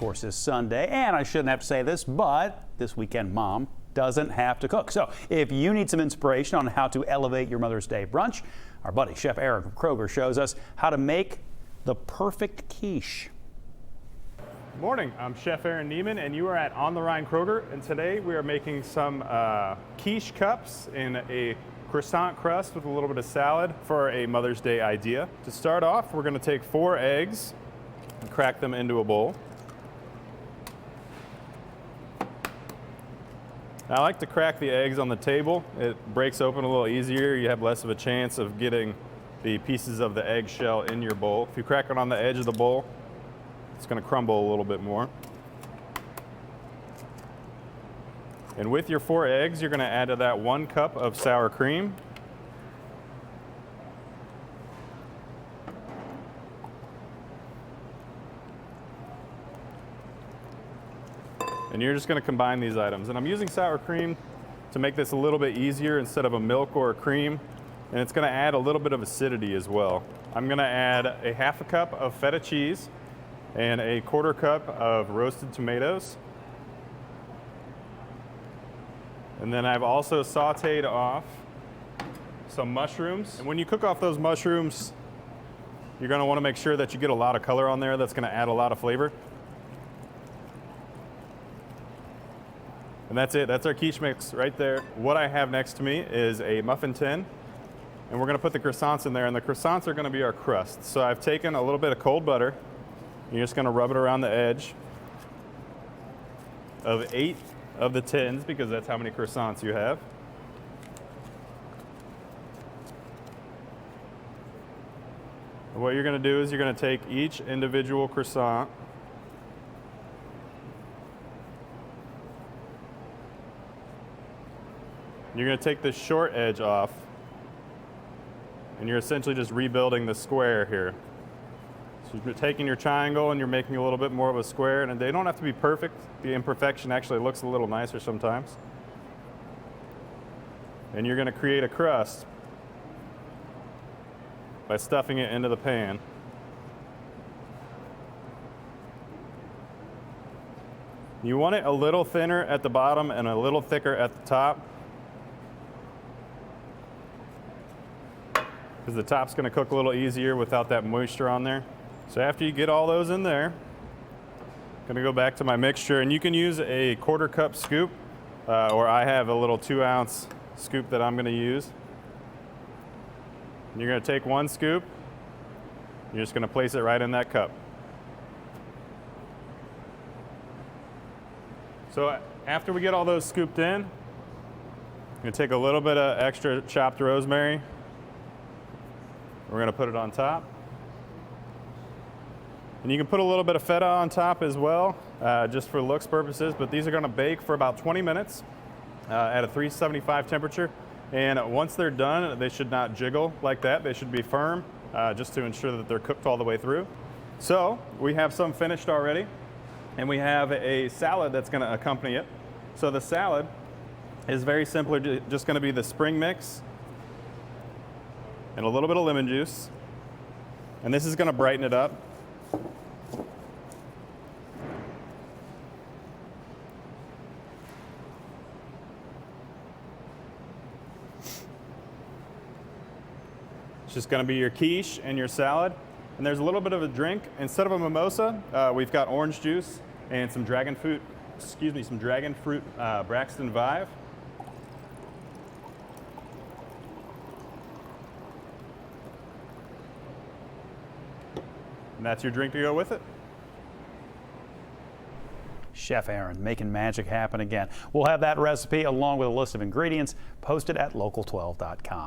course, is Sunday, and I shouldn't have to say this, but this weekend Mom doesn't have to cook. So if you need some inspiration on how to elevate your Mother's Day brunch, our buddy Chef Aaron from Kroger shows us how to make the perfect quiche. Good morning, I'm Chef Aaron Neiman, and you are at On the Rhine Kroger, and today we are making some quiche cups in a croissant crust with a little bit of salad for a Mother's Day idea. To start off, we're going to take 4 eggs and crack them into a bowl. I like to crack the eggs on the table. It breaks open a little easier. You have less of a chance of getting the pieces of the eggshell in your bowl. If you crack it on the edge of the bowl, it's going to crumble a little bit more. And with your 4 eggs, you're going to add to that 1 cup of sour cream. And you're just going to combine these items. And I'm using sour cream to make this a little bit easier instead of a milk or a cream. And it's going to add a little bit of acidity as well. I'm going to add a 1/2 cup of feta cheese and a 1/4 cup of roasted tomatoes. And then I've also sauteed off some mushrooms. And when you cook off those mushrooms, you're going to want to make sure that you get a lot of color on there. That's going to add a lot of flavor. And that's it, that's our quiche mix right there. What I have next to me is a muffin tin, and we're gonna put the croissants in there, and the croissants are gonna be our crust. So I've taken a little bit of cold butter, and you're just gonna rub it around the edge of 8 of the tins, because that's how many croissants you have. And what you're gonna do is you're gonna take each individual croissant, you're going to take this short edge off, and you're essentially just rebuilding the square here. So you're taking your triangle and you're making a little bit more of a square, and they don't have to be perfect. The imperfection actually looks a little nicer sometimes. And you're going to create a crust by stuffing it into the pan. You want it a little thinner at the bottom and a little thicker at the top, because the top's going to cook a little easier without that moisture on there. So after you get all those in there, I'm going to go back to my mixture, and you can use a 1/4 cup scoop, or I have a little 2-ounce scoop that I'm going to use. And you're going to take 1 scoop, you're just going to place it right in that cup. So after we get all those scooped in, I'm going to take a little bit of extra chopped rosemary. We're going to put it on top. And you can put a little bit of feta on top as well, just for looks purposes, but these are going to bake for about 20 minutes at a 375 temperature. And once they're done, they should not jiggle like that. They should be firm, just to ensure that they're cooked all the way through. So we have some finished already, and we have a salad that's going to accompany it. So the salad is very simple, just going to be the spring mix and a little bit of lemon juice, and this is going to brighten it up. It's just going to be your quiche and your salad, and there's a little bit of a drink. Instead of a mimosa, we've got orange juice and some dragon fruit Braxton Vive. And that's your drink to go with it. Chef Aaron making magic happen again. We'll have that recipe along with a list of ingredients posted at local12.com.